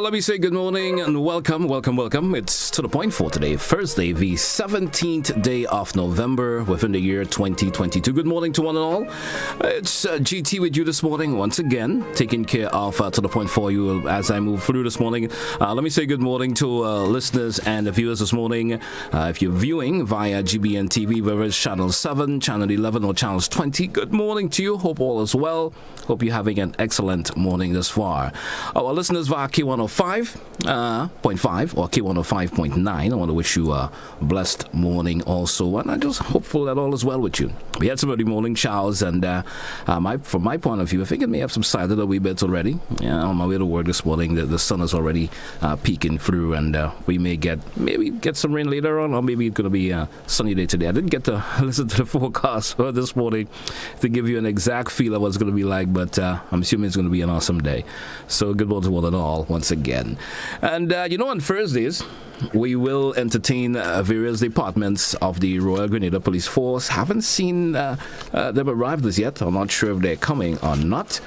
let me say good morning and welcome. It's to the point for today, Thursday, the 17th day of November within the year 2022. Good morning to one and all. It's GT with you this morning, once again, taking care of to the point for you as I move through this morning. Let me say good morning to listeners and viewers this morning. If you're viewing via GBN TV, whether it's Channel 7, Channel 11, or Channels 20, good morning to you. Hope all is well. Hope you're having an excellent morning thus far. Our listeners via K105.5 or K105.9, I want to wish you a blessed morning also, and I'm just hopeful that all is well with you. We had some early morning showers, and from my point of view, I think it may have subsided a wee bit already. On my way to work this morning, the sun is already peeking through, and we may get some rain later on, or maybe it's going to be a sunny day today. I didn't get to listen to the forecast for this morning to give you an exact feel of what it's going to be like, but I'm assuming it's going to be an awesome day. So good morning to one and all once again. And on Thursdays, we will entertain various departments of the Royal Grenada Police Force. Haven't seen them arrive as yet. I'm not sure if they're coming or not.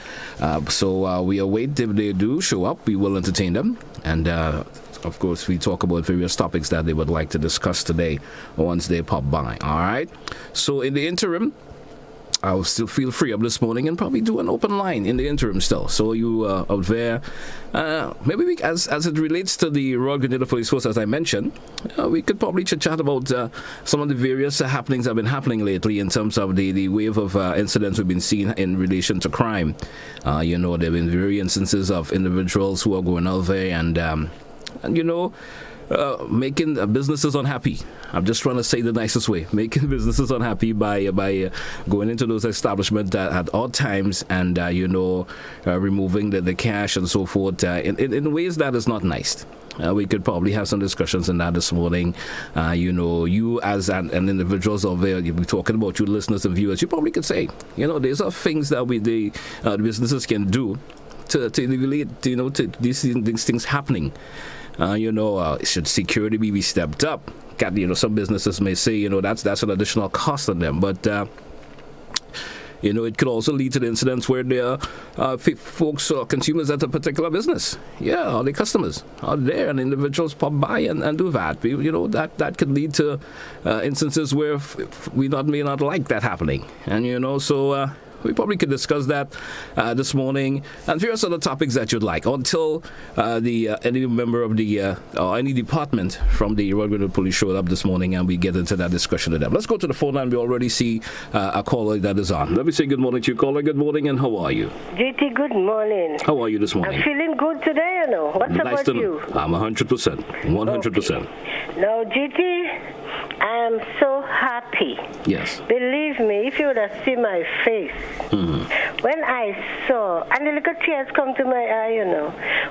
So we await. If they do show up, we will entertain them. And of course, we talk about various topics that they would like to discuss today once they pop by. All right. So in the interim, I'll still feel free up this morning and probably do an open line in the interim still. So you out there, maybe as it relates to the Royal Grenada Police Force, as I mentioned, we could probably chat about some of the various happenings that have been happening lately in terms of the wave of incidents we've been seeing in relation to crime. There have been various instances of individuals who are going out there and making businesses unhappy. I'm just trying to say the nicest way. Making businesses unhappy by going into those establishments at odd times and removing the cash and so forth in ways that is not nice. We could probably have some discussions on that this morning. You as an individuals over there, you'll be talking about you listeners and viewers. You probably could say, these are things that the businesses can do to relate, to these things happening. Should security be stepped up? Some businesses may say, that's an additional cost on them, but it could also lead to the incidents where there are folks or consumers at a particular business, or the customers are there, and individuals pop by and do that. That could lead to instances where we may not like that happening, and so. We probably could discuss that this morning and various other topics that you'd like until any member of the or any department from the Royal Grenada Police showed up this morning and we get into that discussion with them. Let's go to the phone line. We already see a caller that is on. Let me say good morning to you, caller. Good morning, and how are you? JT, good morning. How are you this morning? I'm feeling good today, What's nice about you? I'm 100%. 100%. Okay. Now, JT, I am so happy. Yes. Believe me, if you would have seen my face, when I saw, and the little tears come to my eye,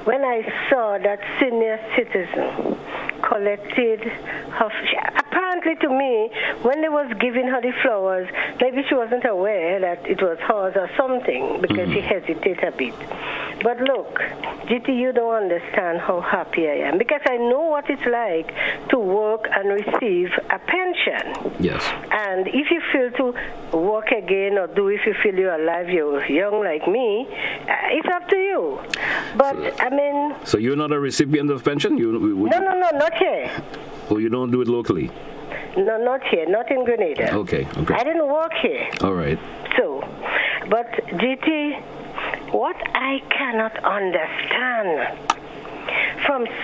when I saw that senior citizen collected her, apparently to me, when they was giving her the flowers, maybe she wasn't aware that it was hers or something, because she hesitated a bit. But look, GT, you don't understand how happy I am, because I know what it's like to work and receive a pension. Yes. And if you feel to work again or if you feel you're alive, you're young like me, it's up to you. But, So you're not a recipient of pension? No, not here. Oh, you don't do it locally? No, not here, not in Grenada. Okay. I didn't work here. All right. So, but GT, what I cannot understand,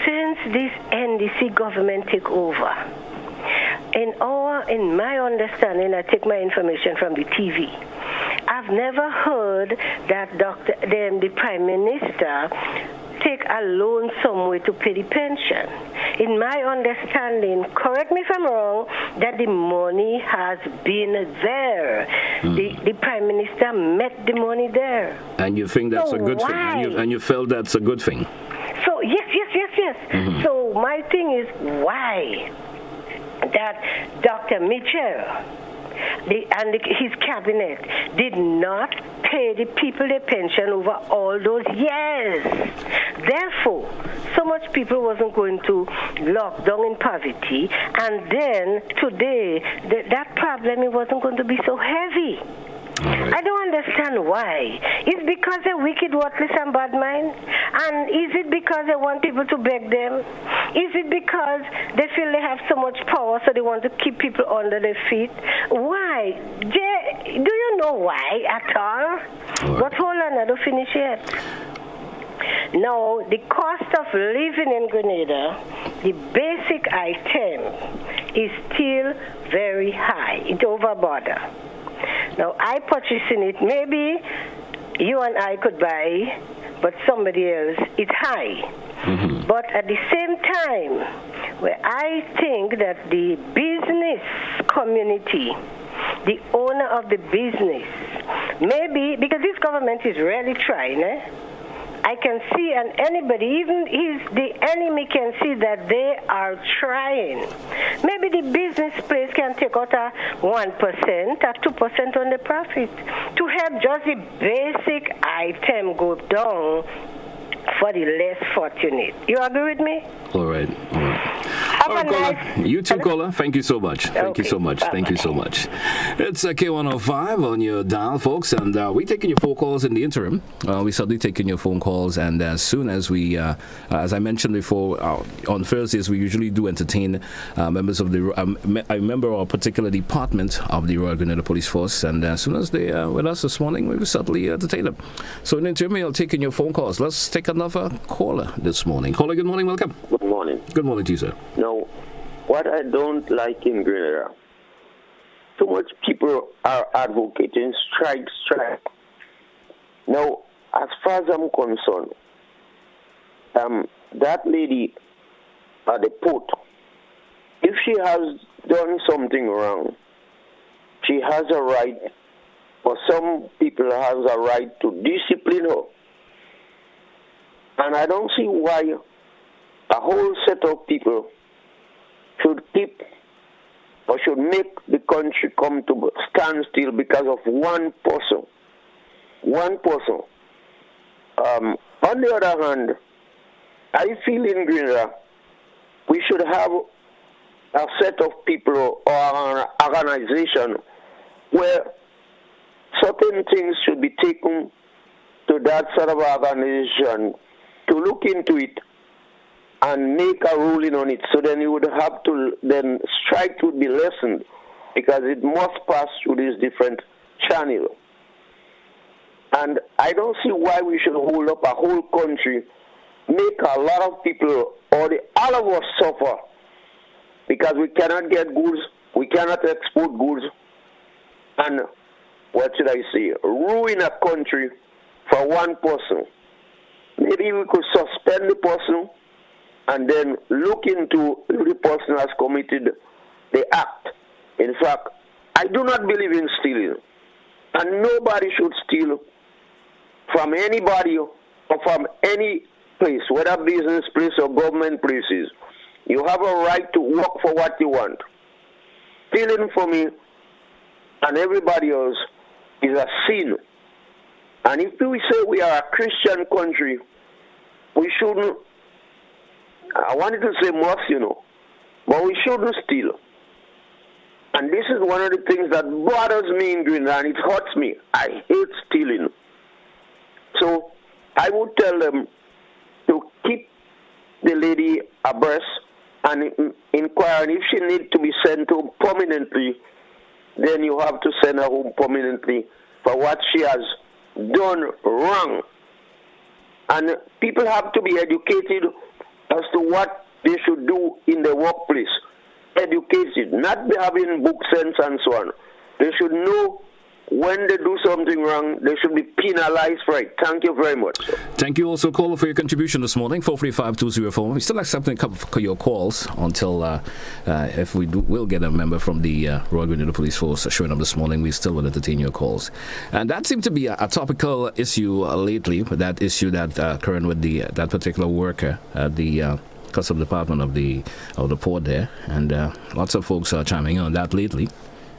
since this NDC government took over, in my understanding, I take my information from the TV. I've never heard that the Prime Minister take a loan somewhere to pay the pension. In my understanding, correct me if I'm wrong, that the money has been there. The Prime Minister met the money there. And you think that's a good thing? And you felt that's a good thing? So, yes. So my thing is, why that Dr. Mitchell and his cabinet did not pay the people their pension over all those years. Therefore, so much people wasn't going to lock down in poverty, and then today that problem, it wasn't going to be so heavy. I don't understand why. Is because they're wicked, worthless, and bad mind? And is it because they want people to beg them? Is it because they feel they have so much power, so they want to keep people under their feet? Why? Do you know why at all? But hold on, I don't finish yet. Now, the cost of living in Grenada, the basic item, is still very high. It's over border. Now, I purchasing it. Maybe you and I could buy, but somebody else, it's high. Mm-hmm. But at the same time, where I think that the business community, the owner of the business, maybe, because this government is really trying, I can see, and anybody, even the enemy can see that they are trying. Maybe the business place can take out a 1% or 2% on the profit to help just the basic item go down for the less fortunate. You agree with me? All right. All right, caller. You too, caller. Thank you so much. Thank you so much. Bye-bye. Thank you so much. It's K105 on your dial, folks, and we're taking your phone calls in the interim. We're certainly taking your phone calls, and as soon as we, as I mentioned before, on Thursdays we usually do entertain members of the, a member of a particular department of the Royal Grenada Police Force, and as soon as they are with us this morning, we will certainly entertain them. So in the interim, we're taking your phone calls. Let's take another caller this morning. Caller, good morning. Welcome. Good morning. Good morning to you, sir. Now, what I don't like in Grenada, too much people are advocating strike. Now, as far as I'm concerned, that lady at the port, if she has done something wrong, she has a right, or some people has a right to discipline her. And I don't see why a whole set of people should keep or should make the country come to standstill because of one person. One person. On the other hand, I feel in Grenada we should have a set of people or an organization where certain things should be taken to that sort of organization to look into it and make a ruling on it. So then you would have to, then strike would be lessened because it must pass through this different channel. And I don't see why we should hold up a whole country, make a lot of people, or all of us suffer because we cannot get goods, we cannot export goods, and what should I say, ruin a country for one person. Maybe we could suspend the person and then look into if the person has committed the act. In fact, I do not believe in stealing. And nobody should steal from anybody or from any place, whether business place or government places. You have a right to work for what you want. Stealing for me and everybody else is a sin. And if we say we are a Christian country, we shouldn't, I wanted to say must, but we shouldn't steal. And this is one of the things that bothers me in Greenland, and it hurts me. I hate stealing. So I would tell them to keep the lady abreast and inquire, and if she needs to be sent home permanently, then you have to send her home permanently for what she has done wrong. And people have to be educated as to what they should do in the workplace. Educated, not be having book sense and so on. They should know when they do something wrong, they should be penalized for it. Thank you very much. Thank you also, caller, for your contribution this morning, 435-204. We still accepting your calls until if we'll get a member from the Royal Grenada Police Force showing up this morning. We still will entertain your calls. And that seemed to be a topical issue lately, that issue that current with that particular worker at the Customs Department of the port there. And lots of folks are chiming in on that lately.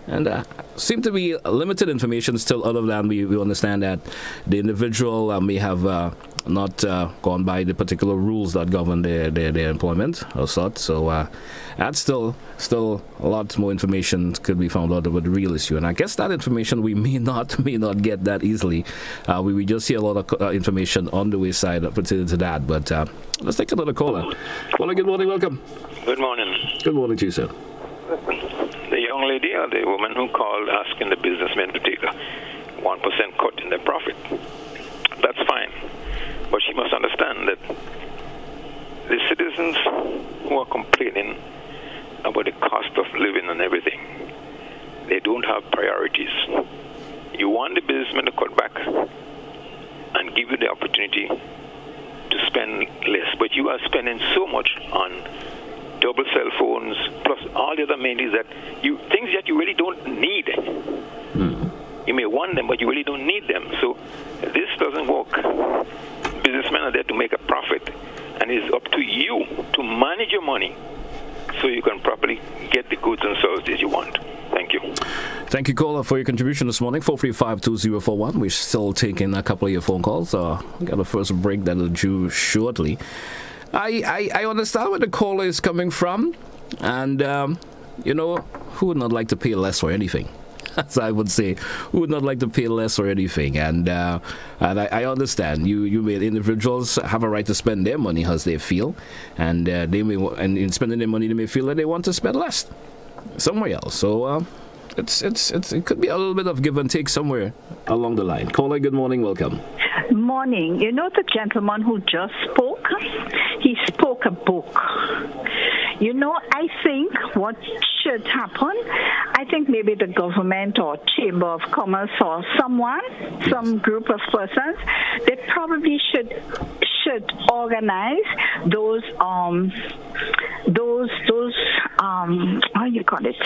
And seem to be limited information still, other than we understand that the individual may have not gone by the particular rules that govern their employment or such. So that's still a lot more information could be found out about the real issue. And I guess that information we may not get that easily. We just see a lot of information on the wayside pertaining to that. But let's take another caller. Caller, good morning, welcome. Good morning. Good morning to you, sir. The young lady or the woman who called asking the businessmen to take a 1% cut in their profit. That's fine. But she must understand that the citizens who are complaining about the cost of living and everything, they don't have priorities. You want the businessmen to cut back and give you the opportunity to spend less, but you are spending so much on double cell phones, plus all the other amenities things that you really don't need. You may want them, but you really don't need them. So this doesn't work. Businessmen are there to make a profit, and it's up to you to manage your money so you can properly get the goods and services you want. Thank you. Thank you, caller, for your contribution this morning. 435-2041. We're still taking a couple of your phone calls. We got a first break that will due shortly. I understand where the caller is coming from, and who would not like to pay less for anything? As I would say, who would not like to pay less for anything? And I understand individuals have a right to spend their money as they feel, and they may, and in spending their money, they may feel that they want to spend less somewhere else. So it could be a little bit of give and take somewhere along the line. Caller, good morning, welcome. Morning. You know the gentleman who just spoke? He spoke a book. I think what should happen, I think maybe the government or Chamber of Commerce or some group of persons, they probably should organize those how you call it,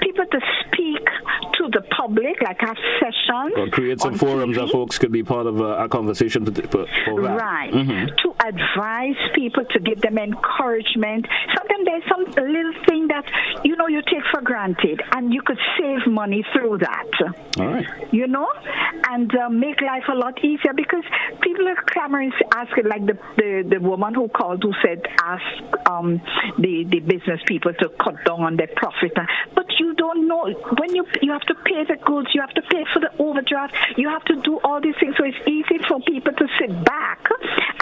people to speak to the public, like have sessions. Or create some forums that folks could be part of a conversation for that. Right. Mm-hmm. To advise people, to give them encouragement. Sometimes there's some little thing that, you take for granted, and you could save money through that. All right. And make life a lot easier, because people are clamoring, asking, like the woman who called, who said, ask the business people to cut down on their profit. But you don't know, when you have to pay the goods, you have to pay for the overdraft, you have to do all these things. So it's easy for people to sit back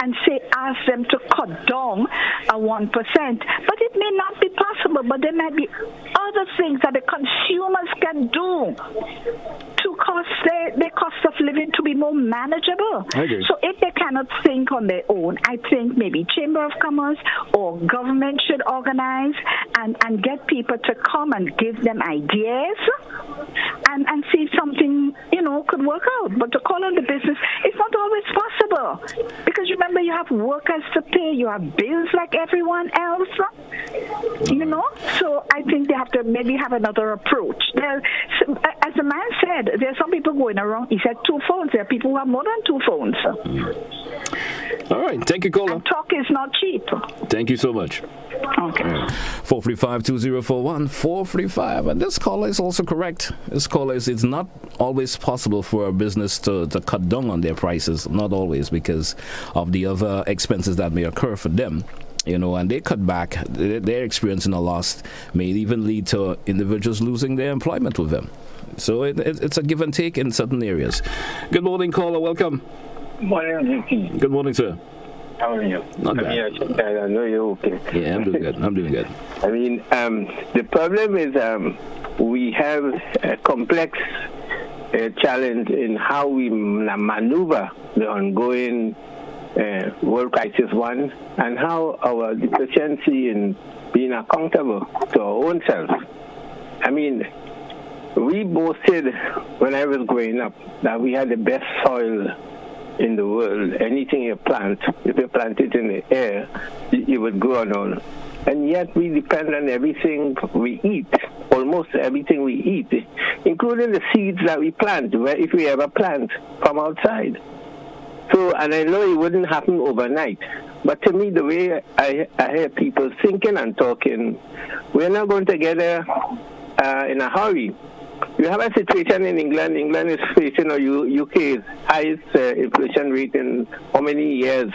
and ask them to cut down 1%. But it may not be possible, but there might be other things that the consumers can do to cause their cost of living to be more manageable. I agree. So if they cannot think on their own, I think maybe Chamber of Commerce or government should organize and get people to come and give them ideas and see if something, could work out. But to call on the business, it's not always possible. Because remember, you have workers to pay, you have bills like everyone else, So I think they have to maybe have another approach. As the man said, there are some people going around, he said 2 phones. There are people who have more than 2 phones. All right. Thank you, caller. And talk is not cheap. Thank you so much. Okay. 435-2041, 435. And this caller is also correct. This caller is, it's not always possible for a business to cut down on their prices. Not always, because of the other expenses that may occur for them. And they cut back, they're experiencing a loss, may even lead to individuals losing their employment with them. So it's a give and take in certain areas. Good morning, caller. Welcome. Morning. Good morning, sir. How are you? Not bad. I know you're okay. Yeah, I'm doing good. I mean, the problem is we have a complex challenge in how we maneuver the ongoing World Crisis 1 and how our deficiency in being accountable to our own selves. I mean, we boasted when I was growing up that we had the best soil in the world. Anything you plant, if you plant it in the air, it would grow and all. And yet we depend on everything we eat, almost everything we eat, including the seeds that we plant, if we ever plant from outside. So, and I know it wouldn't happen overnight, but to me, the way I hear people thinking and talking, we're not going to get a in a hurry. You have a situation in England. England is facing UK's highest inflation rate in how many years?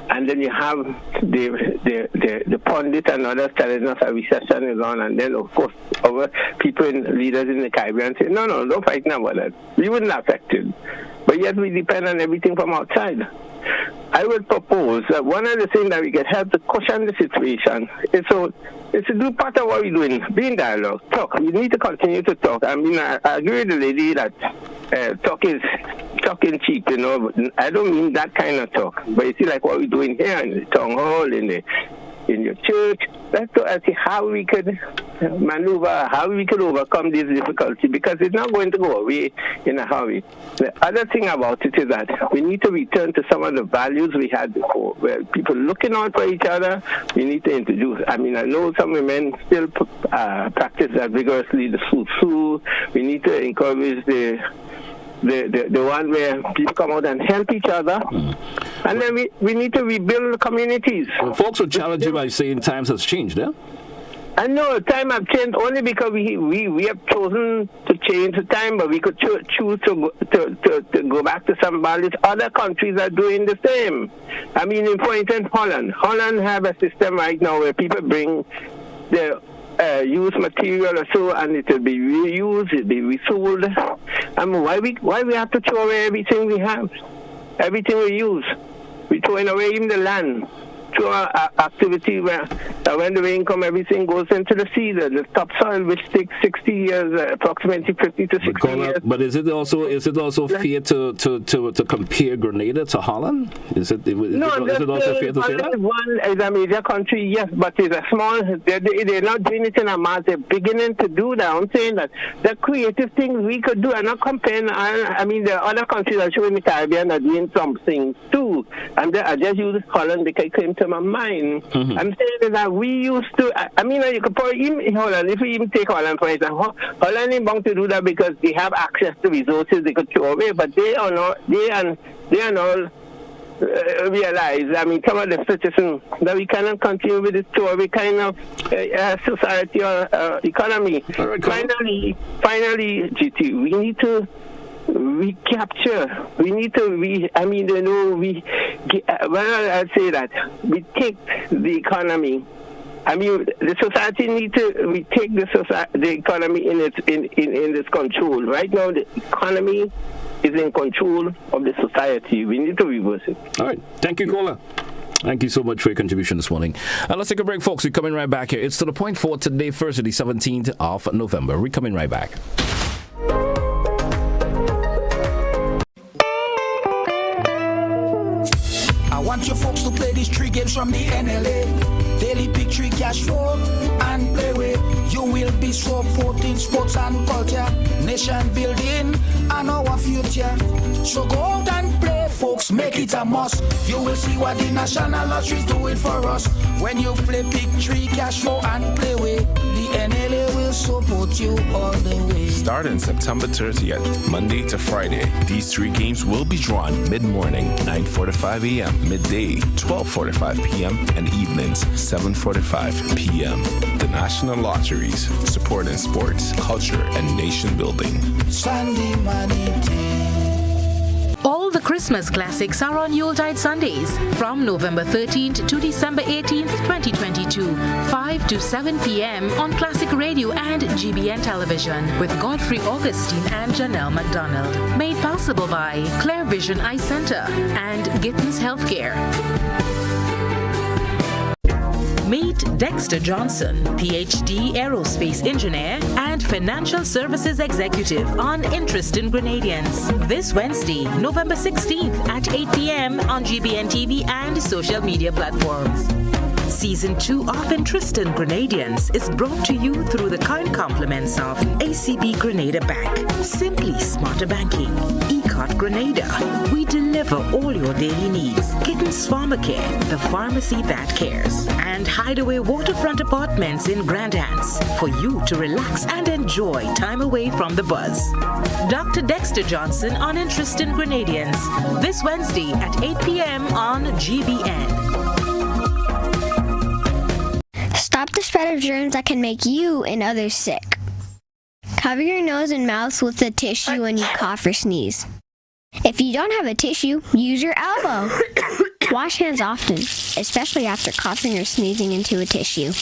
And then you have the pundit and others telling us a recession is on, and then of course our leaders in the Caribbean say, no, don't fight now about that. We wouldn't affect it. But yet we depend on everything from outside. I would propose that one of the things that we can help to cushion the situation is to do part of what we're doing, be in dialogue, talk. We need to continue to talk. I mean, I agree with the lady that talking cheap, I don't mean that kind of talk. But you see, like what we're doing here in the town hall, in your church, let's go and see how we could maneuver, how we could overcome this difficulty, because it's not going to go away in a hurry. The other thing about it is that we need to return to some of the values we had before, where people looking out for each other. We need to introduce. I mean, I know some women still practice that vigorously, the fusu. We need to encourage the one where people come out and help each other. And then we need to rebuild communities. Well, folks will challenge you by saying times has changed, yeah? I know time have changed only because we have chosen to change the time, but we could choose to go back to some values. Other countries are doing the same. I mean, for instance, Holland have a system right now where people bring their used material or so, and it will be reused, it will be resold. I mean, why we have to throw away everything we have, everything we use? We're throwing away even the land. Through our activity where when the rain comes, everything goes into the sea, the topsoil, which takes 60 years, approximately 50 to 60 years. But is it also fair to compare Grenada to Holland? Is it also fair to say that? One is a major country, yes, but it's a small. They're not doing it in a mass. They're beginning to do that. I'm saying that the creative things we could do. I'm not comparing. I mean, there are other countries that show in the Caribbean are doing something too, and I just use Holland because it came to my mind. Mm-hmm. I'm saying that we used to. I mean, you could probably even Holland. If we even take Holland for instance, Holland is bound to do that because they have access to resources they could throw away, but they are not. They are not. Realize, I mean, some of the citizens that we cannot continue with this throwaway kind of society or economy. Right, finally, GT, we need to recapture. We need to. I'd say that we take the economy. I mean, the society needs to retake the economy in its control. Right now, the economy is in control of the society. We need to reverse it. All right. Thank you, caller. Thank you so much for your contribution this morning. Let's take a break, folks. We're coming right back here. It's To The Point for today, Thursday, the 17th of November. We're coming right back. I want you folks to play these 3 games from the NLA. Daily Pick 3 cash flow and play with. You will be supporting sports and culture, nation building and our future. So go out and play, folks, make it a must. You will see what the National Lottery is doing for us. When you play Pick 3 cash flow and play with, the NLA will support you all the way. Starting September 30th, Monday to Friday, these 3 games will be drawn mid-morning, 9:45 a.m., midday, 12:45 p.m., and evenings, 7:45 p.m. The National Lotteries, supporting sports, culture, and nation building. Sunday money day. All the Christmas classics are on Yuletide Sundays from November 13th to December 18th, 2022, 5 to 7 p.m. on Classic Radio and GBN Television with Godfrey Augustine and Janelle McDonald. Made possible by Clear Vision Eye Center and Gittins Healthcare. Meet Dexter Johnson, PhD aerospace engineer and financial services executive on Interest in Grenadians. This Wednesday, November 16th at 8 p.m. on GBN TV and social media platforms. Season 2 of Interest in Grenadians is brought to you through the kind compliments of ACB Grenada Bank, Simply Smarter Banking, ECOT Grenada. We deliver all your daily needs. Kittens Pharmacare, the pharmacy that cares. And Hideaway Waterfront Apartments in Grand Anse for you to relax and enjoy time away from the buzz. Dr. Dexter Johnson on Interest in Grenadians this Wednesday at 8 p.m. on GBN. Stop the spread of germs that can make you and others sick. Cover your nose and mouth with a tissue when you cough or sneeze. If you don't have a tissue, use your elbow. Wash hands often, especially after coughing or sneezing into a tissue.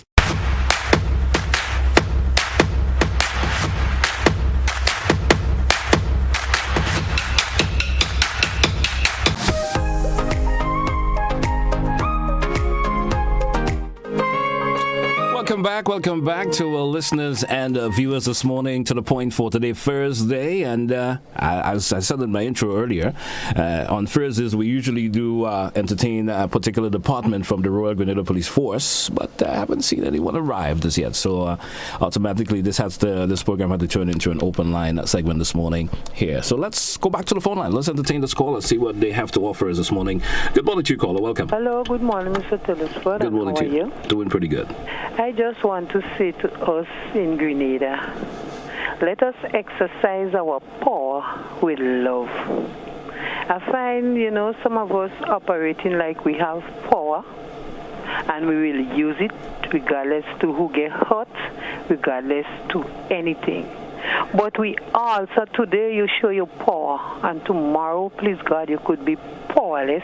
Welcome back to our listeners and viewers this morning to The Point for today, Thursday. And as I said in my intro earlier, on Thursdays we usually do entertain a particular department from the Royal Grenada Police Force, but I haven't seen anyone arrive as yet. So automatically this program had to turn into an open line segment this morning here. So let's go back to the phone line. Let's entertain this caller. Let's see what they have to offer us this morning. Good morning to you, caller. Welcome. Hello, good morning, Mr. Telesford. Good morning to you. Doing pretty good. I just want to say to us in Grenada, let us exercise our power with love. I find, some of us operating like we have power, and we will use it regardless to who get hurt, regardless to anything. But we also, today you show your power, and tomorrow, please God, you could be powerless,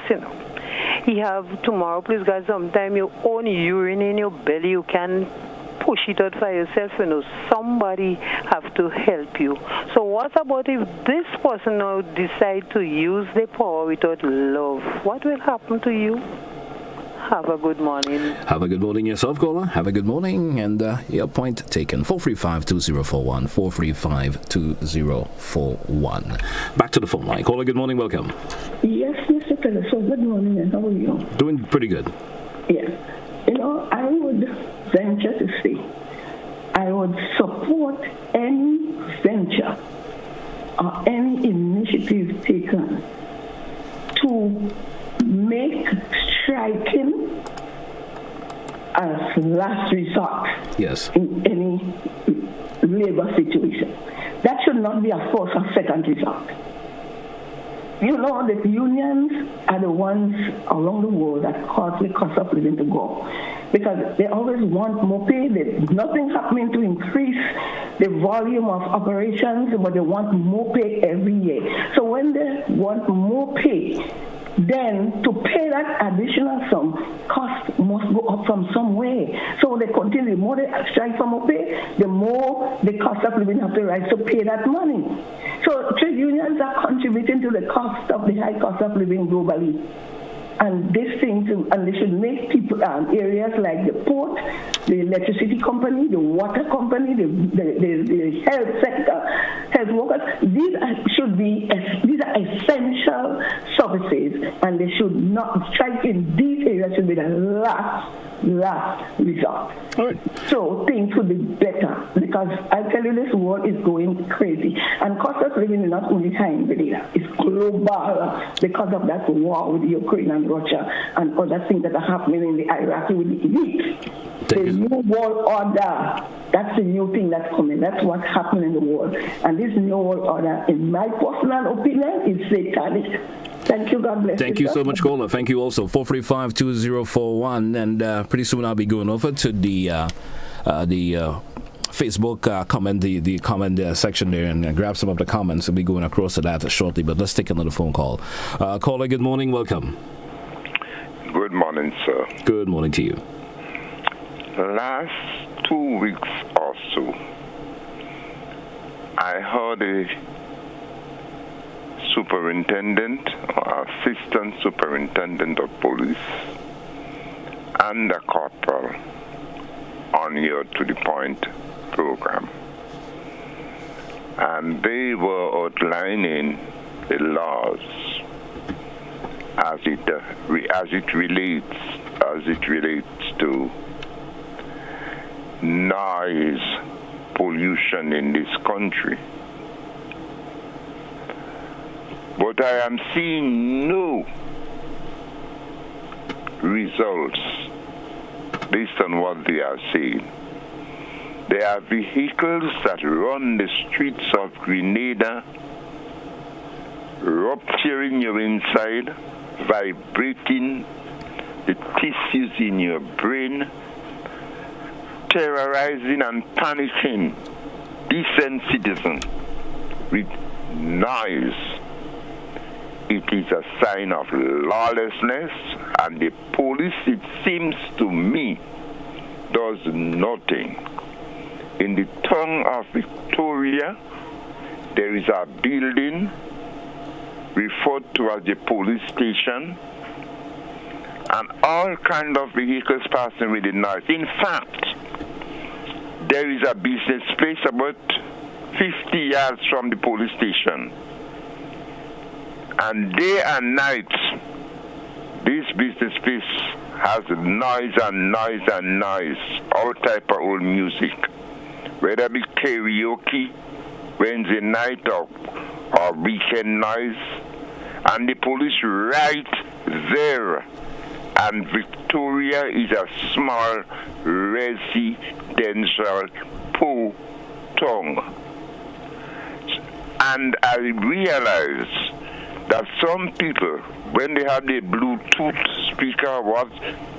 You have tomorrow, please God, sometime your own urine in your belly, you can push it out for yourself, somebody have to help you. So what about if this person now decide to use the power without love? What will happen to you? Have a good morning. Have a good morning yourself, caller. Have a good morning, and your point taken. 435-2041, 435-2041. Back to the phone line. Caller, good morning, welcome. Yes, Mr. Telesford, good morning, and how are you? Doing pretty good. Yeah. I would venture to say, I would support any venture or any initiative taken to make striking as last resort in any labor situation. That should not be a first or second resort. The unions are the ones around the world that cause the cost of living to go, because they always want more pay. There's nothing happening to increase the volume of operations, but they want more pay every year. So when they want more pay, then to pay that additional sum, cost must go up from somewhere. So they continue. The more they strike for more pay, the more the cost of living have to rise to pay that money. So trade unions are contributing to the cost of the high cost of living globally. And they should make people areas like the port, the electricity company, the water company, the health sector, health workers. These are essential services, and they should not strike in these areas. Should be the last resort. All right. So things would be better, because I tell you, this world is going crazy, and cost of living is not only high in Grenada, it's global because of that war with Ukraine and Russia and other things that are happening in the Iraqi with the elite. The new world order, that's the new thing that's coming. That's what's happening in the world. And this new world order, in my personal opinion, is satanic. Thank you, God bless you. Thank you so much, caller. Thank you also. 435-2041, and pretty soon I'll be going over to the Facebook comment, the comment section there, and grab some of the comments. We'll be going across to that shortly, but let's take another phone call. Caller, good morning, welcome. Good morning, sir. Good morning to you. Last 2 weeks or so, I heard a superintendent or assistant superintendent of police and a corporal on your To The Point program. And they were outlining the laws as it relates to noise pollution in this country. But I am seeing no results based on what they are saying. There are vehicles that run the streets of Grenada, rupturing your inside, vibrating the tissues in your brain, terrorizing and punishing decent citizen with noise, it is a sign of lawlessness, and the police, it seems to me, does nothing. In the town of Victoria, there is a building referred to as the police station, and all kind of vehicles passing with the noise. In fact, there is a business place about 50 yards from the police station. And day and night, this business place has noise and noise and noise, all type of old music, whether it be karaoke, Wednesday night or weekend noise, and the police right there. And Victoria is a small residential poor town. And I realize that some people, when they have the Bluetooth speaker, what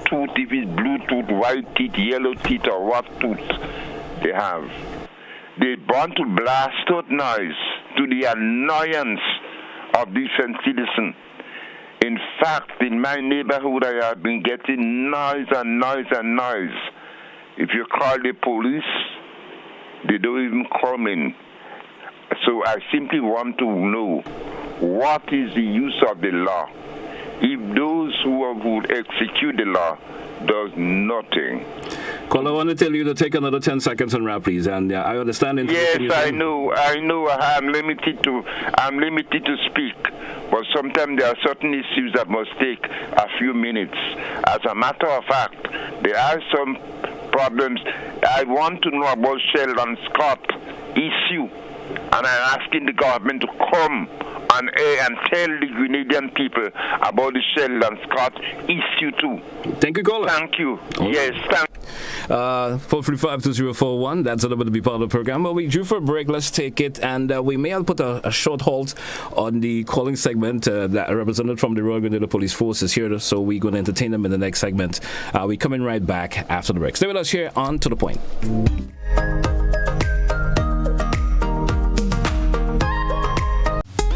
tooth, if it's Bluetooth, white teeth, yellow teeth, or what tooth they have, they want to blast out noise to the annoyance of decent citizens. In fact, in my neighborhood, I have been getting noise and noise and noise. If you call the police, they don't even come in. So I simply want to know, what is the use of the law if those who would execute the law does nothing? Cole, I want to tell you to take another 10 seconds and wrap, please. And I understand. Yes, I know. I'm limited to speak. But sometimes there are certain issues that must take a few minutes. As a matter of fact, there are some problems. I want to know about Sheldon Scott issue, and I'm asking the government to come on air and tell the Grenadian people about the Sheldon Scott issue too. Thank you, caller. Thank you. Yes, thank you. 435-2041, that's a little bit to be part of the program. But we due for a break, let's take it, and we may have put a short halt on the calling segment that represented from the Royal Grenada Police Force is here, so we're going to entertain them in the next segment. We're coming right back after the break. Stay with us here on To The Point.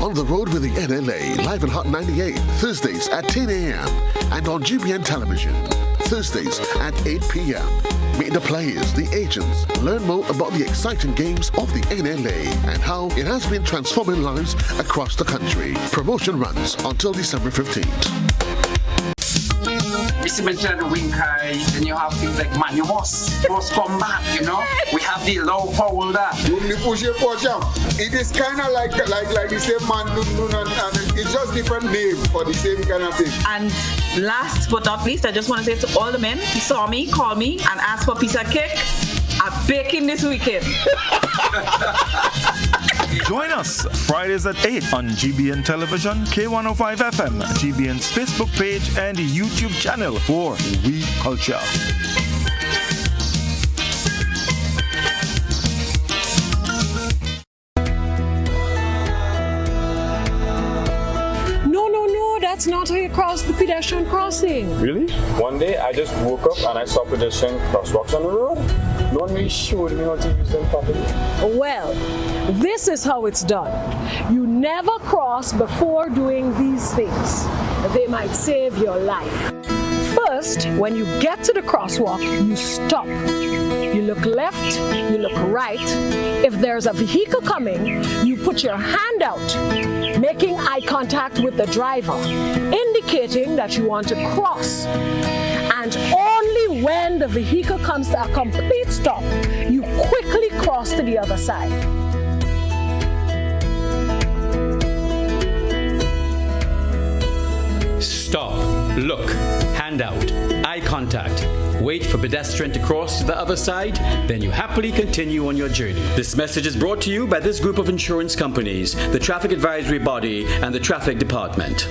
On the road with the NLA, live in Hot 98, Thursdays at 10 a.m. and on GBN Television, Thursdays at 8 p.m. Meet the players, the agents, learn more about the exciting games of the NLA and how it has been transforming lives across the country. Promotion runs until December 15th. Mr. mentioned the wing kai, then you have things like manuals, cross combat, you know. We have the low folder. It is kind of like the same man, and it's just different name for the same kind of thing. And last but not least, I just want to say to all the men who saw me, call me, and ask for a piece of cake. I'm baking this weekend. Join us Fridays at 8 on GBN Television, K105 FM, GBN's Facebook page, and YouTube channel for We Culture. No, that's not how you cross the pedestrian crossing. Really? One day I just woke up and I saw pedestrian crosswalks on the road. No one really showed me how to use them properly. Well, this is how it's done. You never cross before doing these things. They might save your life. First, when you get to the crosswalk, you stop. You look left, you look right. If there's a vehicle coming, you put your hand out, making eye contact with the driver, indicating that you want to cross. And only when the vehicle comes to a complete stop, you quickly cross to the other side. Stop, look, hand out, eye contact. Wait for pedestrian to cross to the other side, then you happily continue on your journey. This message is brought to you by this group of insurance companies, the Traffic Advisory Body, and the Traffic Department.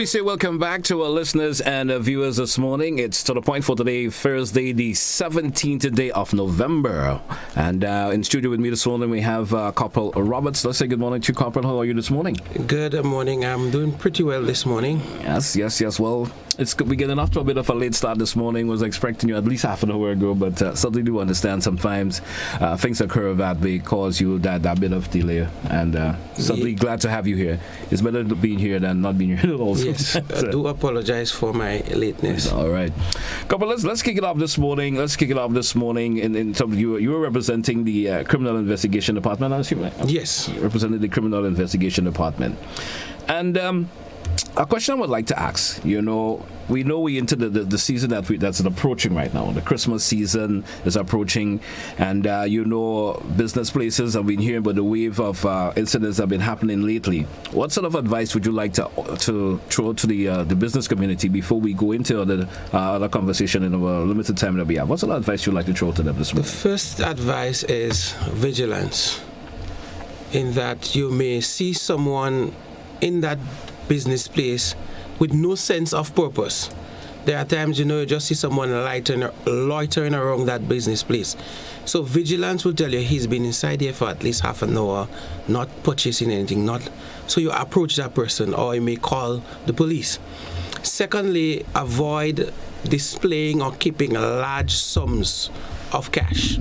we say welcome back to our listeners and viewers this morning. It's To The Point for today, Thursday, the 17th day of November. And in studio with me this morning, we have Corporal Roberts. Let's say good morning to you, Corporal. How are you this morning? Good morning. I'm doing pretty well this morning. Yes. Well, it's good. We're getting off to a bit of a late start this morning. Was expecting you at least half an hour ago, but certainly do understand sometimes things occur that may cause you that bit of delay. And certainly glad to have you here. It's better being here than not being here at all. Yes, I do apologize for my lateness. All right. Couple, let's kick it off this morning. Let's kick it off this morning in terms of you were representing the Criminal Investigation Department, I assume, right? Yes. You represented the Criminal Investigation Department. And a question I would like to ask, we know we're into the season that's approaching right now. The Christmas season is approaching, and business places have been hearing about the wave of incidents that have been happening lately. What sort of advice would you like to throw to the business community before we go into the other conversation in our limited time that we have? What sort of advice would you like to throw to them this morning? The first advice is vigilance, in that you may see someone in that business place with no sense of purpose. There are times, you just see someone loitering around that business place. So vigilance will tell you he's been inside here for at least half an hour, not purchasing anything, so you approach that person, or you may call the police. Secondly, avoid displaying or keeping large sums of cash.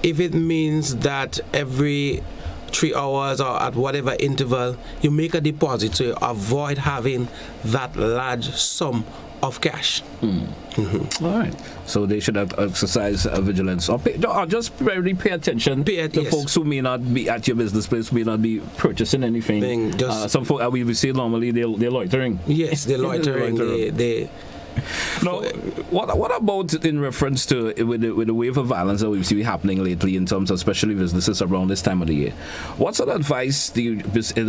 If it means that every 3 hours or at whatever interval you make a deposit, so you avoid having that large sum of cash. All right. So they should exercise vigilance, or just really pay attention to folks who may not be at your business place, who may not be purchasing anything. Some folks, we would say normally they're loitering. Yes, they're loitering. Now, what about in reference to with the wave of violence that we've seen happening lately, in terms of especially businesses around this time of the year? What sort of advice do you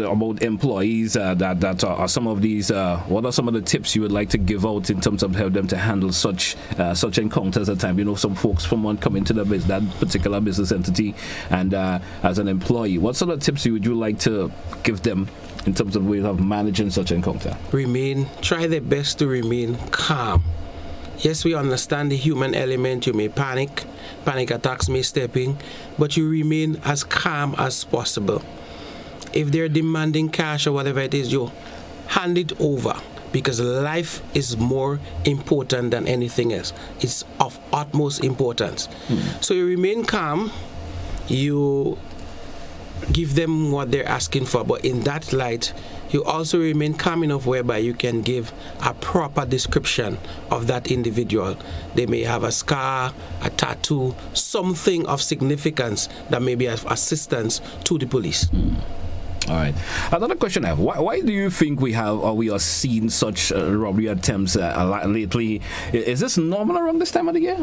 about employees that are some of these? What are some of the tips you would like to give out in terms of help them to handle such encounters at times? Some folks from one come into that particular business entity, and as an employee, what sort of tips would you like to give them in terms of ways of managing such encounter? Try their best to remain calm. Yes, we understand the human element. You may panic attacks may step in, but you remain as calm as possible. If they're demanding cash or whatever it is, you hand it over, because life is more important than anything else. It's of utmost importance. So you remain calm, you give them what they're asking for, but in that light, you also remain calm enough whereby you can give a proper description of that individual. They may have a scar, a tattoo, something of significance that may be of assistance to the police. All right. Another question I have: Why do you think we are seeing such robbery attempts a lot lately? Is this normal around this time of the year?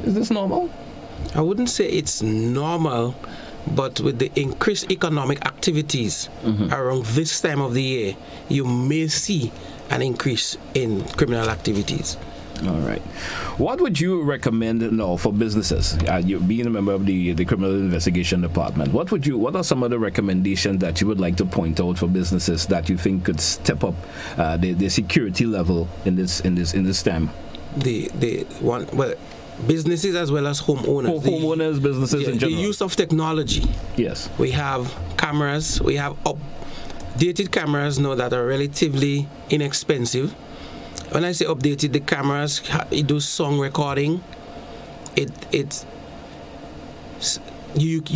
Is this normal? I wouldn't say it's normal. But with the increased economic activities around this time of the year, you may see an increase in criminal activities. All right. What would you recommend now for businesses? You being a member of the Criminal Investigation Department, what are some of the recommendations that you would like to point out for businesses that you think could step up the security level in this time? Businesses as well as homeowners. Businesses in general. The use of technology. Yes. We have cameras. We have updated cameras now that are relatively inexpensive. When I say updated, the cameras, it do song recording. You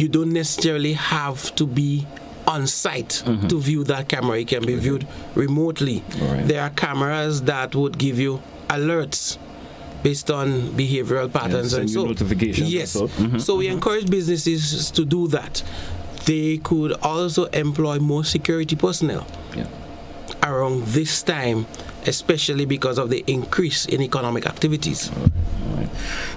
don't necessarily have to be on site to view that camera. It can be viewed remotely. Right. There are cameras that would give you alerts based on behavioral patterns and so notifications. Yes. So we encourage businesses to do that. They could also employ more security personnel around this time, especially because of the increase in economic activities. All right.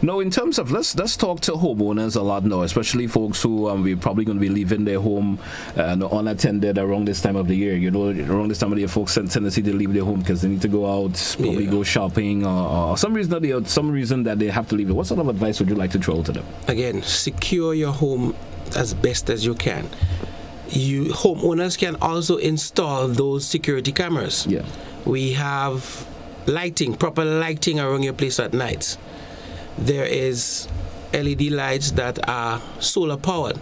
Now, in terms of let's talk to homeowners a lot now, especially folks who we're probably going to be leaving their home unattended around this time of the year. Around this time of the year, folks have tendency to leave their home because they need to go out, probably go shopping, or some reason that they have to leave it. What sort of advice would you like to throw to them? Again, secure your home as best as you can. Homeowners can also install those security cameras. We have lighting, proper lighting around your place at night. There is LED lights that are solar powered,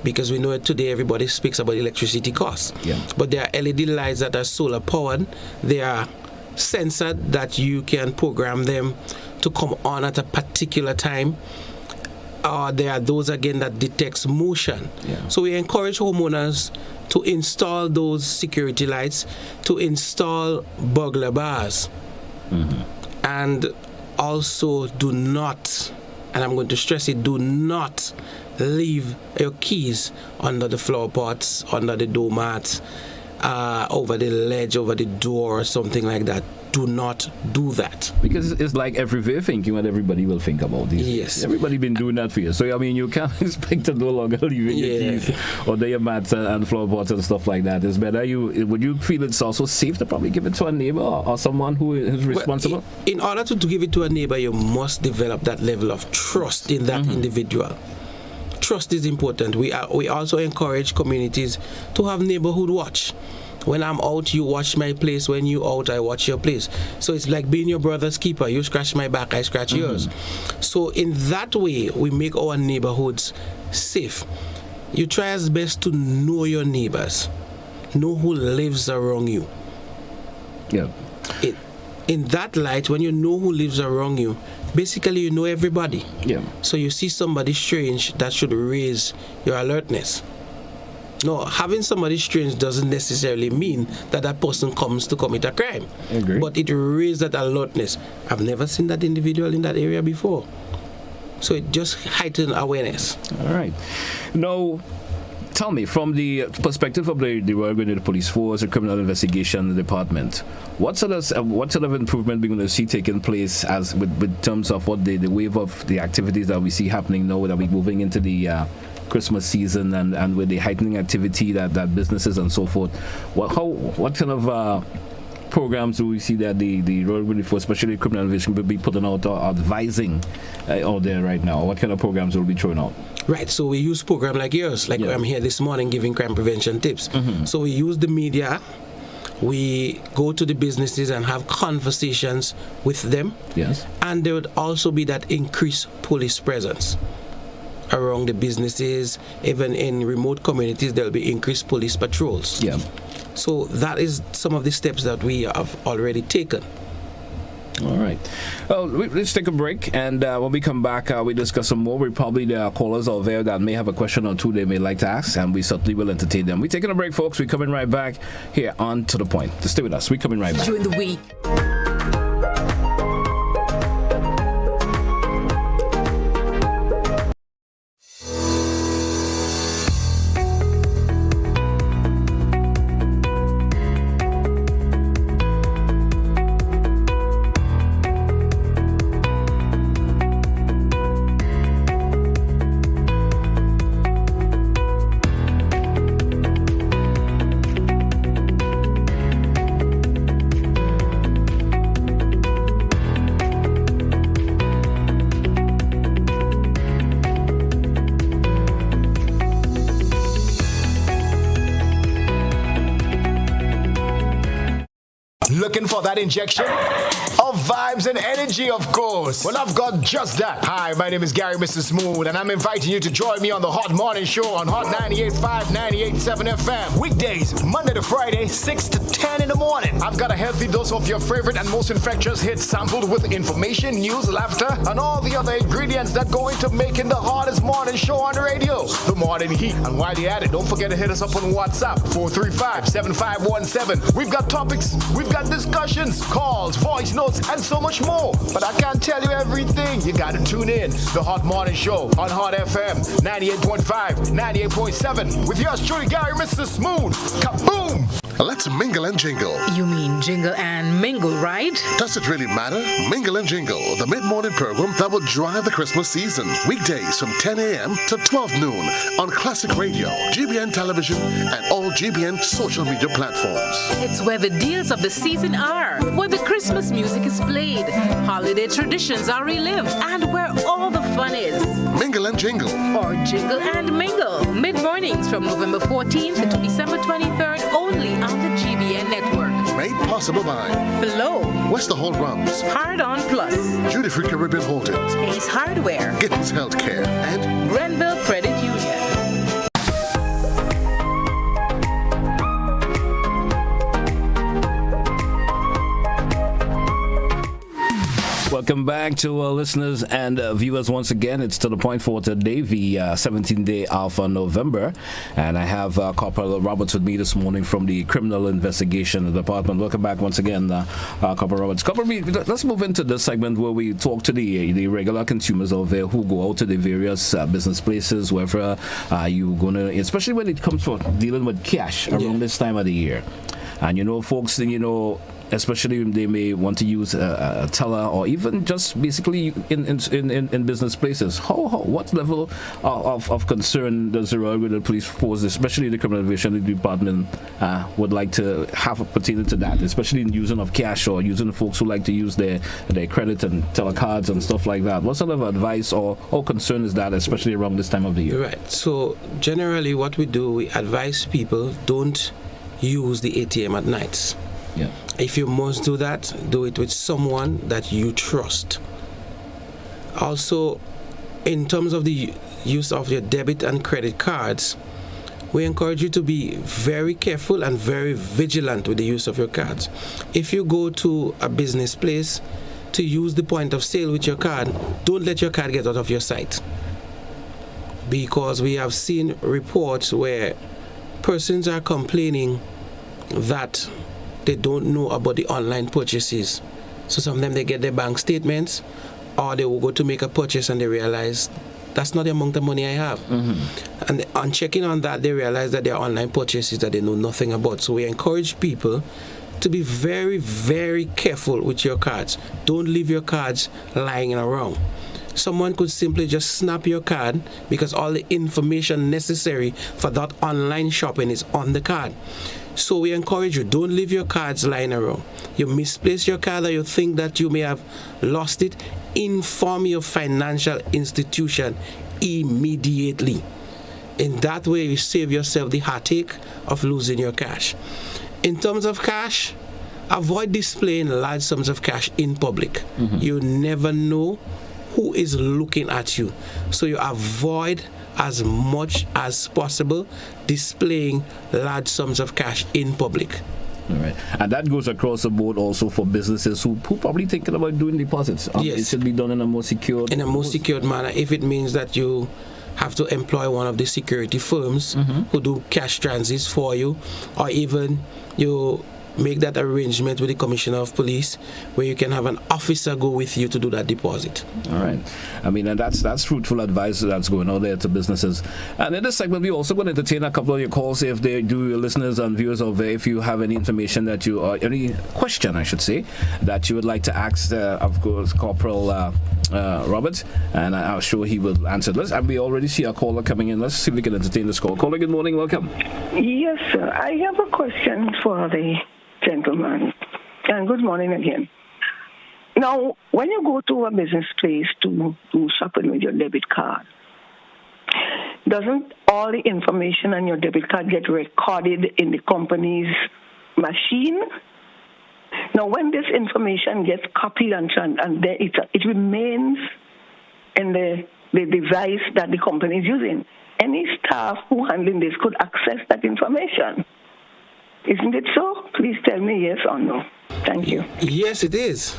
because we know today everybody speaks about electricity costs. Yeah. But there are LED lights that are solar powered. They are censored that you can program them to come on at a particular time. There are those again that detects motion. Yeah. So we encourage homeowners to install those security lights, to install burglar bars. And also do not, and I'm going to stress it, do not leave your keys under the floor pots, under the doormat, over the ledge, over the door, or something like that. Do not do that. Because it's like everywhere thinking what everybody will think about these days. Everybody been doing that for you. So, I mean, you can't expect to no longer leave your keys under your mats and floorboards and stuff like that. It's better. Would you feel it's also safe to probably give it to a neighbor or someone who is responsible? Well, in order to give it to a neighbor, you must develop that level of trust in that individual. Trust is important. We also encourage communities to have neighborhood watch. When I'm out, you watch my place. When you out, I watch your place. So it's like being your brother's keeper. You scratch my back, I scratch yours. So in that way, we make our neighborhoods safe. You try as best to know your neighbors. Know who lives around you. Yeah. In that light, when you know who lives around you, basically you know everybody. Yeah. So you see somebody strange, that should raise your alertness. No, having somebody strange doesn't necessarily mean that that person comes to commit a crime. I agree. But it raises that alertness. I've never seen that individual in that area before. So it just heightens awareness. All right. Now, tell me, from the perspective of the Royal Grenada Police Force, the Criminal Investigation Department, what sort of improvement we're going to see taking place as with terms of what the wave of the activities that we see happening now that we're moving into the Christmas season and with the heightening activity that businesses and so forth, what kind of programs do we see that the Royal Grenada Force, especially criminal investigation, will be putting out or advising out there right now? What kind of programs will be thrown out? Right, so we use programs like yours, I'm here this morning giving crime prevention tips. So we use the media, we go to the businesses and have conversations with them. Yes. And there would also be that increased police presence around the businesses. Even in remote communities, there'll be increased police patrols. Yeah. So that is some of the steps that we have already taken. All right. Well, let's take a break, and when we come back, we discuss some more. There are callers out there that may have a question or two they may like to ask, and we certainly will entertain them. We're taking a break, folks. We're coming right back here on To The Point. To stay with us. We're coming right back. During the week. Looking for that injection of vibes and energy, of course? Well, I've got just that. Hi, my name is Gary Mr. Smooth, and I'm inviting you to join me on the Hot Morning Show on Hot 98.5, 98.7 FM. Weekdays, Monday to Friday, 6 to 10 in the morning. I've got a healthy dose of your favorite and most infectious hits sampled with information, news, laughter, and all the other ingredients that go into making the hottest morning show on the radio. The Morning Heat. And while you're at it, don't forget to hit us up on WhatsApp, 435-7517. We've got topics, we've got discussions, calls, voice notes, and so much more. But I can't tell you everything. You gotta tune in. The Hot Morning Show on Hot FM 98.5, 98.7 with yours truly, Gary Mr. Smooth. Kaboom! Let's mingle and jingle. You mean jingle and mingle, right? Does it really matter? Mingle and Jingle, the mid-morning program that will drive the Christmas season. Weekdays from 10 a.m. to 12 noon on Classic Radio, GBN Television, and all GBN social media platforms. It's where the deals of the season are, where the Christmas music is played, holiday traditions are relived, and where all the fun is. Mingle and Jingle. Or Jingle and Mingle. Mid-mornings from November 14th to December 23rd only on the GBN network. Made possible possible by Flow, Wester Hall Rums, Hard On Plus, Judy Free Caribbean Holdings, Ace Hardware, Gittins Healthcare, and Grenville Credit Union. Welcome back to our listeners and viewers once again. It's to the point for today, the 17th day of November. And I have Corporal Roberts with me this morning from the Criminal Investigation Department. Welcome back once again, Corporal Roberts. Corporal, let's move into this segment where we talk to the regular consumers over there who go out to the various business places, wherever you're going to, especially when it comes to dealing with cash around this time of the year. And, folks, especially they may want to use a teller or even just basically in business places. What level of concern does the Royal Grenada Police Force, especially the Criminal Investigation Department, would like to have pertaining to that, especially in using of cash or using folks who like to use their credit and teller cards and stuff like that? What sort of advice or concern is that, especially around this time of the year? Right. So generally what we do, we advise people don't use the ATM at nights. Yeah. If you must do that, do it with someone that you trust. Also, in terms of the use of your debit and credit cards, we encourage you to be very careful and very vigilant with the use of your cards. If you go to a business place to use the point of sale with your card, don't let your card get out of your sight. Because we have seen reports where persons are complaining that they don't know about the online purchases. So sometimes they get their bank statements, or they will go to make a purchase and they realize that's not the amount of money I have. Mm-hmm. And on checking on that, they realize that there are online purchases that they know nothing about. So we encourage people to be very, very careful with your cards. Don't leave your cards lying around. Someone could simply just snap your card because all the information necessary for that online shopping is on the card. So we encourage you, don't leave your cards lying around. You misplace your card or you think that you may have lost it, inform your financial institution immediately. In that way, you save yourself the heartache of losing your cash. In terms of cash, avoid displaying large sums of cash in public. Mm-hmm. You never know who is looking at you. So you avoid as much as possible displaying large sums of cash in public. All right. And that goes across the board also for businesses who probably thinking about doing deposits. Yes. It should be done in a more secured manner. If it means that you have to employ one of the security firms who do cash transits for you, or even you make that arrangement with the Commissioner of Police where you can have an officer go with you to do that deposit. All right. I mean, and that's fruitful advice that's going out there to businesses. And in this segment, we also going to entertain a couple of your calls if they do, your listeners and viewers over there, if you have any information that you, or any question, I should say, that you would like to ask, of course, Corporal Robert, and I'm sure he will answer this. And we already see a caller coming in. Let's see if we can entertain this call. Caller, good morning. Welcome. Yes, sir. I have a question for the gentleman. And good morning again. Now, when you go to a business place to do shopping with your debit card, doesn't all the information on your debit card get recorded in the company's machine? Now, when this information gets copied and it remains in the device that the company is using, any staff who handling this could access that information. Isn't it so? Please tell me yes or no. Thank you. Yes, it is.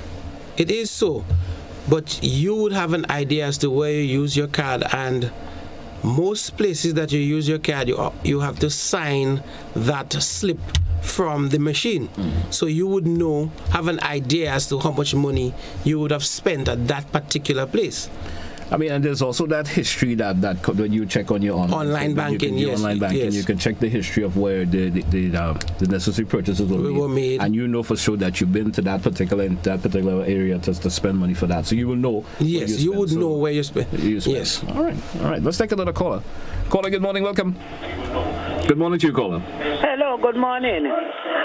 It is so. But you would have an idea as to where you use your card, and most places that you use your card, you have to sign that slip from the machine. So you would have an idea as to how much money you would have spent at that particular place. I mean, and there's also that history that when you check on your online banking, you can check the history of where the necessary purchases were made, and you know for sure that you've been to that particular area to spend money for that. So you will know. Yes, you would know where you spend. Yes. All right. Let's take another caller. Caller, good morning. Welcome. Good morning to you, caller. Hello, good morning.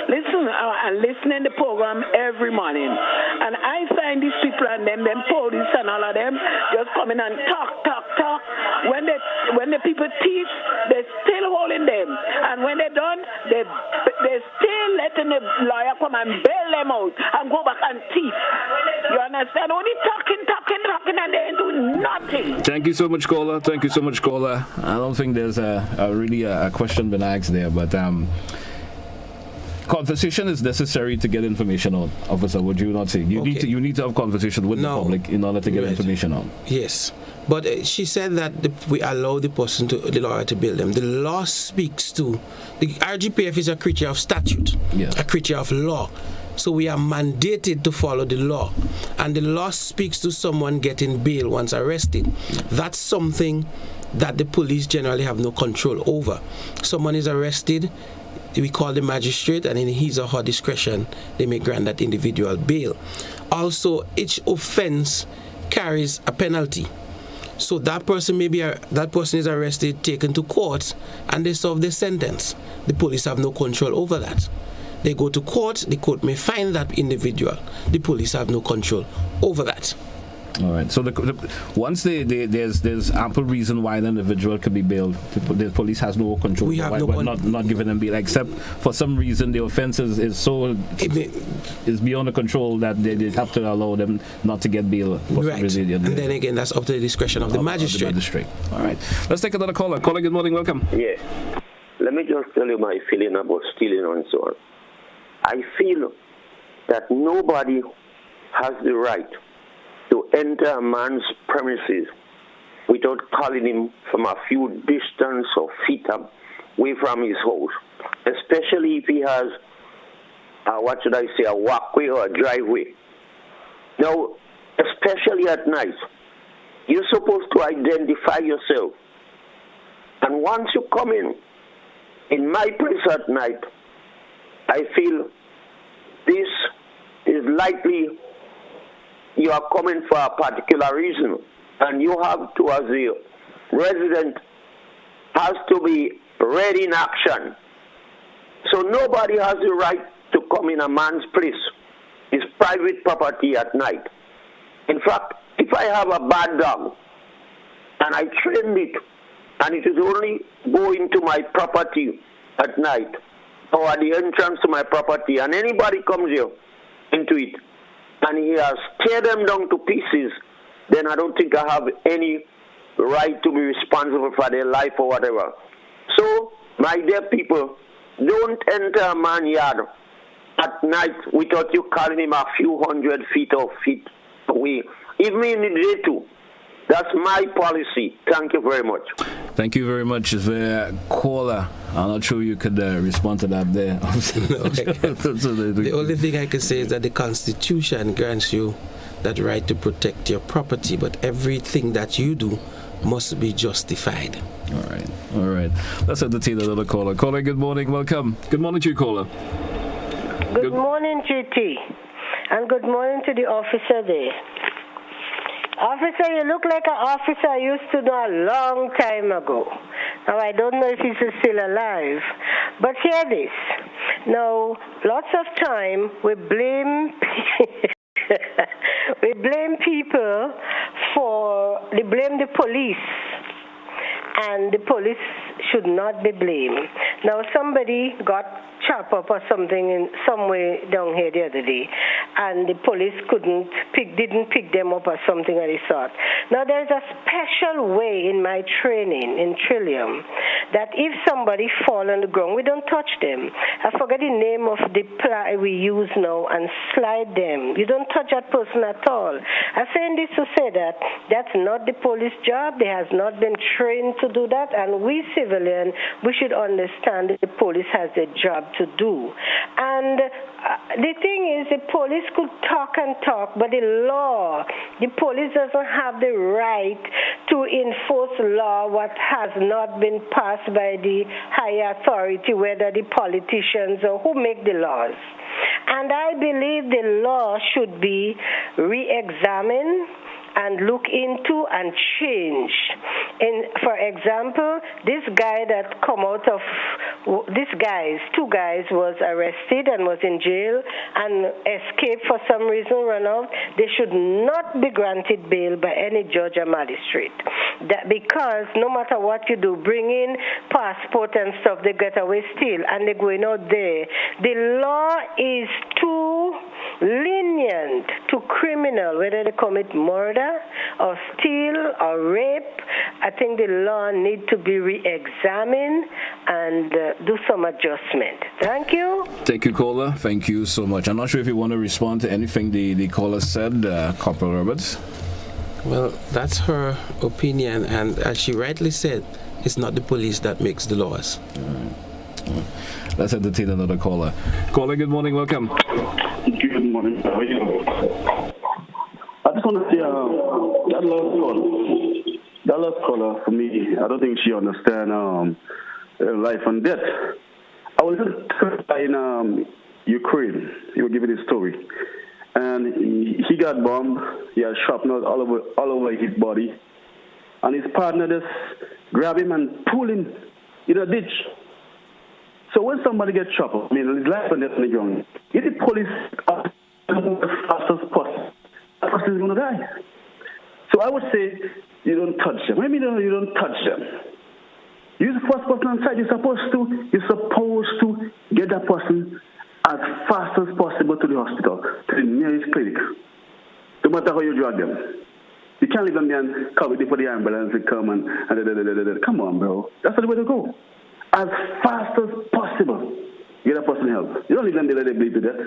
Listen, I'm listening to the program every morning, and I find these people and them police and all of them just coming and talk. When the people teach, they're still holding them, and when they're done, they're still letting the lawyer come come and bail them out and go back and thief. You understand? Only talking, and they ain't doing nothing. Thank you so much, caller. Thank you so much, caller. I don't think there's really a question been asked there, but conversation is necessary to get information out, officer. Would you not say you need to have conversation with the public in order to get information out? Yes, but she said that we allow the lawyer to bill them. The law speaks to the RGPF is a creature of statute, a creature of law. So we are mandated to follow the law, and the law speaks to someone getting bail once arrested. That's something that the police generally have no control over. Someone is arrested, we call the magistrate, and in his or her discretion, they may grant that individual bail. Also, each offense carries a penalty. So that person is arrested, taken to court, and they serve their sentence. The police have no control over that. They go to court, the court may fine that individual. The police have no control over that. All right. So once there's ample reason why the individual could be bailed, the police has no control. We have not giving them bail, except for some reason the offense is beyond the control that they have to allow them not to get bail. Right. And then again, that's up to the discretion of the magistrate. All right. Let's take another caller. Caller, good morning. Welcome. Yeah. Let me just tell you my feeling about stealing and so on. I feel that nobody has the right to enter a man's premises without calling him from a few distance or feet away from his house, especially if he has, a walkway or a driveway. Now, especially at night, you're supposed to identify yourself. And once you come in my place at night, I feel this is likely you are coming for a particular reason, and you have to, as a resident, has to be ready in action. So nobody has the right to come in a man's place. It's private property at night. In fact, if I have a bad dog and I train it, and it is only going to my property at night, or at the entrance to my property, and anybody comes here into it, and he has tear them down to pieces, then I don't think I have any right to be responsible for their life or whatever. So, my dear people, don't enter a man's yard at night without you calling him a few hundred feet or feet away, even in the day too. That's my policy. Thank you very much. Thank you very much, the caller. I'm not sure you could respond to that there. The only thing I can say is that the Constitution grants you that right to protect your property, but everything that you do must be justified. All right. Let's entertain another caller. Caller, good morning. Welcome. Good morning to you, caller. Good morning, GT. And good morning to the officer there. Officer, you look like an officer I used to know a long time ago. Now, I don't know if he's still alive, but hear this. Now, lots of time we blame people they blame the police, and the police should not be blamed. Now, somebody got chopped up or something in some way down here the other day, and the police didn't pick them up or something of the sort. Now, there's a special way in my training in Trillium that if somebody fall on the ground, we don't touch them. I forget the name of the ply we use now, and slide them. You don't touch that person at all. I'm saying this to say that that's not the police job. They has not been trained to do that, and we civilians, we should understand that the police has a job to do. And the thing is, the police could talk and talk, but the police doesn't have the right to enforce law what has not been passed by the higher authority, whether the politicians or who make the laws. And I believe the law should be re-examined and look into and change. For example, this guy that come out of two guys was arrested and was in jail and escaped for some reason, run out. They should not be granted bail by any judge or magistrate. That because no matter what you do, bring in passport and stuff, they get away still, and they're going out there. The law is too lenient to criminal, whether they commit murder or steal or rape. I think the law need to be re-examined and do some adjustment. Thank you. Thank you, caller. Thank you so much. I'm not sure if you want to respond to anything the caller said, Corporal Roberts. Well, that's her opinion, and as she rightly said, it's not the police that makes the laws. Let's entertain another caller. Caller, good morning. Welcome. Good morning. How are you? I just want to say that last caller for me, I don't think she understands life and death. I was in Ukraine. He was giving his story. And he got bombed. He had shrapnel all over his body. And his partner just grabbed him and pulled him in a ditch. So when somebody gets shot, I mean, his life and death in the ground, if the police are as fast as possible, that person is going to die. So I would say you don't touch them. Maybe you don't touch them. You're the first person on site. You're supposed to get that person as fast as possible to the hospital, to the nearest clinic. No matter how you drag them. You can't leave them there and come waiting for the ambulance to come and come on, bro. That's not the way to go. As fast as possible, get that person help. You don't leave them there let them bleed to death.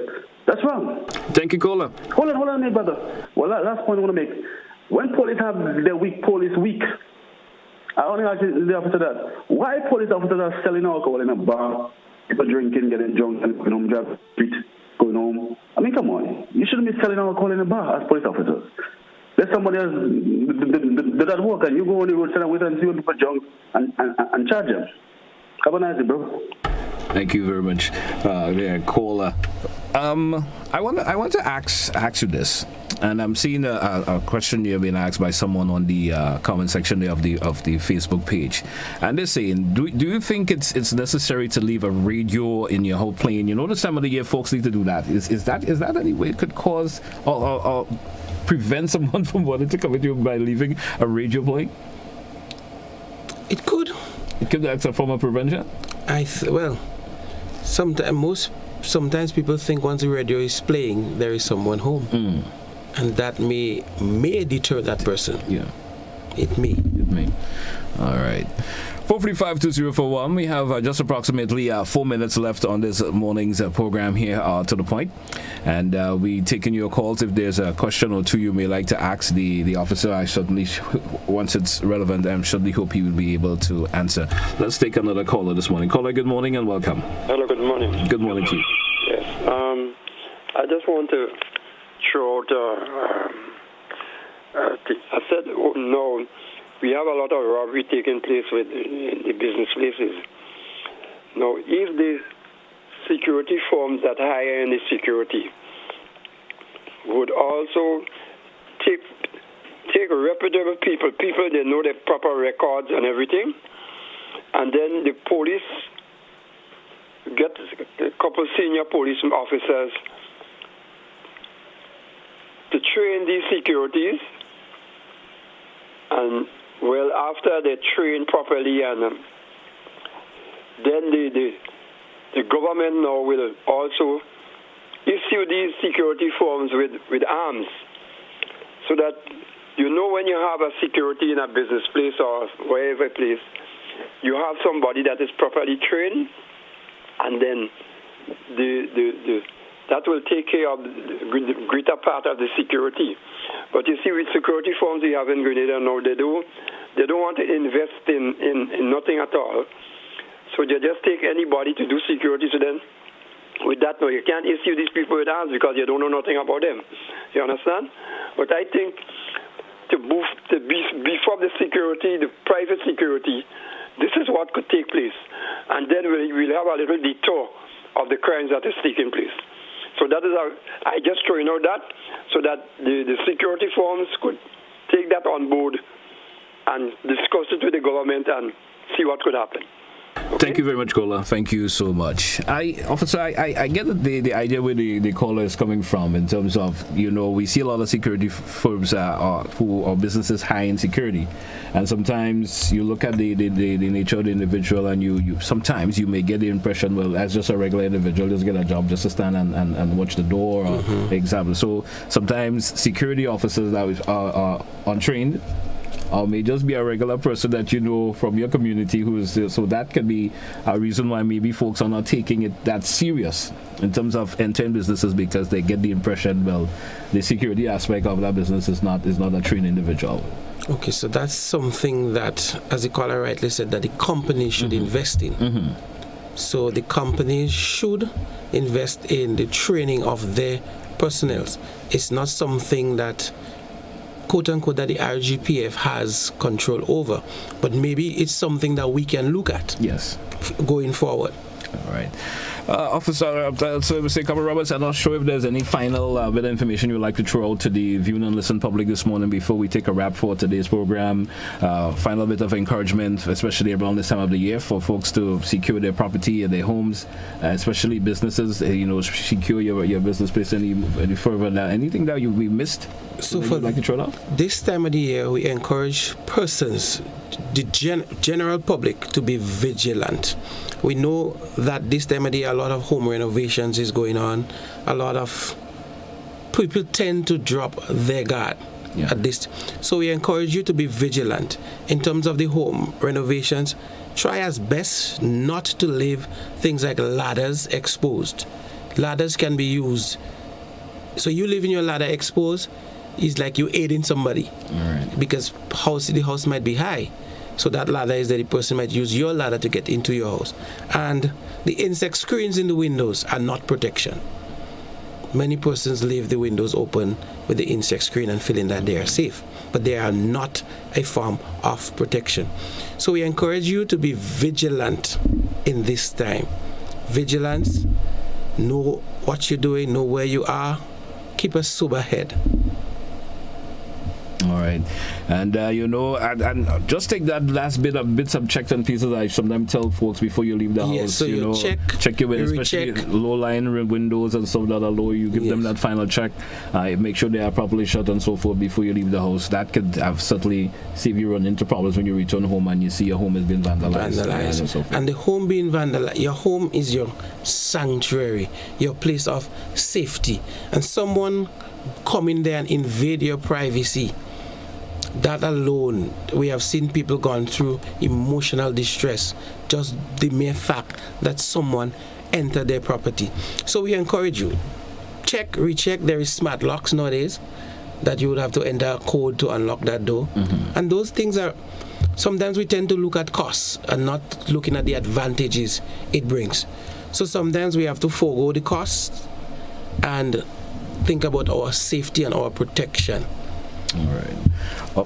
That's wrong. Thank you, caller. Hold on, my brother. Well, last point I want to make. When police have their police week, I only ask the officer that. Why police officers are selling alcohol in a bar, people drinking, getting drunk, and going home, driving street, going home? I mean, come on. You shouldn't be selling alcohol in a bar as police officers. Let somebody else do that work, and you go on the road and wait and see when people drunk and charge them. Have a nice day, bro. Thank you very much, caller. I want to ask you this, and I'm seeing a question here being asked by someone on the comment section there of the Facebook page, and they're saying, do you think it's necessary to leave a radio in your whole plane? You know, this time of the year, folks need to do that. Is that any way it could cause or prevent someone from wanting to come with you by leaving a radio playing? It could. That's a form of prevention? Sometimes people think once the radio is playing, there is someone home. And that may deter that person. Yeah. It may. All right. 435-2041. We have just approximately 4 minutes left on this morning's program here, to the point. And we taking your calls. If there's a question or two you may like to ask the officer, I certainly, once it's relevant, I certainly hope he will be able to answer. Let's take another caller this morning. Caller, good morning and welcome. Hello, good morning. Good morning to you. Yes. I just want to throw out, I said, no. We have a lot of robbery taking place with the business places. Now, if the security firms that hire in the security would also take reputable people they know their proper records and everything, and then the police get a couple senior police officers to train these securities, and well, after they train properly, and then the government now will also issue these security forms with arms, so that you know when you have a security in a business place or wherever place, you have somebody that is properly trained, and then that will take care of the greater part of the security. But you see, with security firms we have in Grenada now, they don't want to invest in nothing at all. So they just take anybody to do security. So then, with that, no, you can't issue these people with arms because you don't know nothing about them. You understand? But I think to beef up the security, the private security, this is what could take place. And then we'll have a little detour of the crimes that is taking place. So that is I just throwing out that so that the security firms could take that on board and discuss it with the government and see what could happen. Thank you very much, Kola. Thank you so much. Officer, I get the idea where the caller is coming from in terms of, we see a lot of security firms or businesses high in security. And sometimes you look at the nature of the individual and you sometimes you may get the impression, well, as just a regular individual, just get a job just to stand and watch the door, or example. So sometimes security officers that are untrained, or may just be a regular person that you know from your community who is there. So that can be a reason why maybe folks are not taking it that serious in terms of entering businesses, because they get the impression, well, the security aspect of that business is not a trained individual. Okay, so that's something that, as the caller rightly said, that the company should invest in. So the companies should invest in the training of their personnel. It's not something that, quote unquote, that the RGPF has control over, but maybe it's something that we can look at. Yes. Going forward. All right. Officer, so Mr. Copper Roberts, I'm not sure if there's any final bit of information you'd like to throw out to the viewing and listen public this morning before we take a wrap for today's program. Final bit of encouragement, especially around this time of the year, for folks to secure their property and their homes, especially businesses, secure your business place any further. Anything that we missed? So for like to throw out? This time of the year, we encourage persons, the general public, to be vigilant. We know that this time of the year, a lot of home renovations is going on. A lot of people tend to drop their guard at this. So we encourage you to be vigilant. In terms of the home renovations, try as best not to leave things like ladders exposed. Ladders can be used. So you leaving your ladder exposed is like you aiding somebody. Because the house might be high. So that ladder is that the person might use your ladder to get into your house. And the insect screens in the windows are not protection. Many persons leave the windows open with the insect screen and feeling that they are safe, but they are not a form of protection. So we encourage you to be vigilant in this time. Vigilance, know what you're doing, know where you are, keep a sober head. All right, and and just take that last bits of checks and pieces I sometimes tell folks before you leave the house. Yes, so you check your windows, especially low-lying windows and stuff that are low. You give them that final check. Make sure they are properly shut and so forth before you leave the house. That could certainly save you run into problems when you return home and you see your home has been vandalized. And so forth. And the home being vandalized, your home is your sanctuary, your place of safety, and someone come in there and invade your privacy. That alone, we have seen people gone through emotional distress, just the mere fact that someone entered their property. So we encourage you, recheck. There is smart locks nowadays that you would have to enter a code to unlock that door. And those things are, sometimes we tend to look at costs and not looking at the advantages it brings. So sometimes we have to forego the costs and think about our safety and our protection. All right.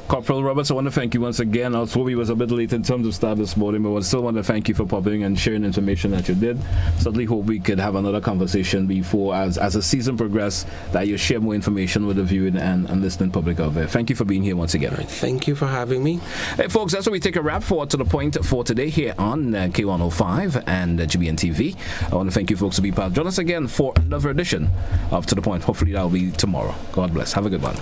Corporal Roberts, I want to thank you once again. Although we was a bit late in terms of start this morning, but I still want to thank you for popping and sharing information that you did. Certainly hope we could have another conversation before, as the season progresses, that you share more information with the viewing and listening public out there. Thank you for being here once again. Right. Thank you for having me. Hey, folks, that's where we take a wrap for To The Point for today here on K105 and GBN TV. I want to thank you folks for being part. Join us again for another edition of To The Point. Hopefully that will be tomorrow. God bless. Have a good one.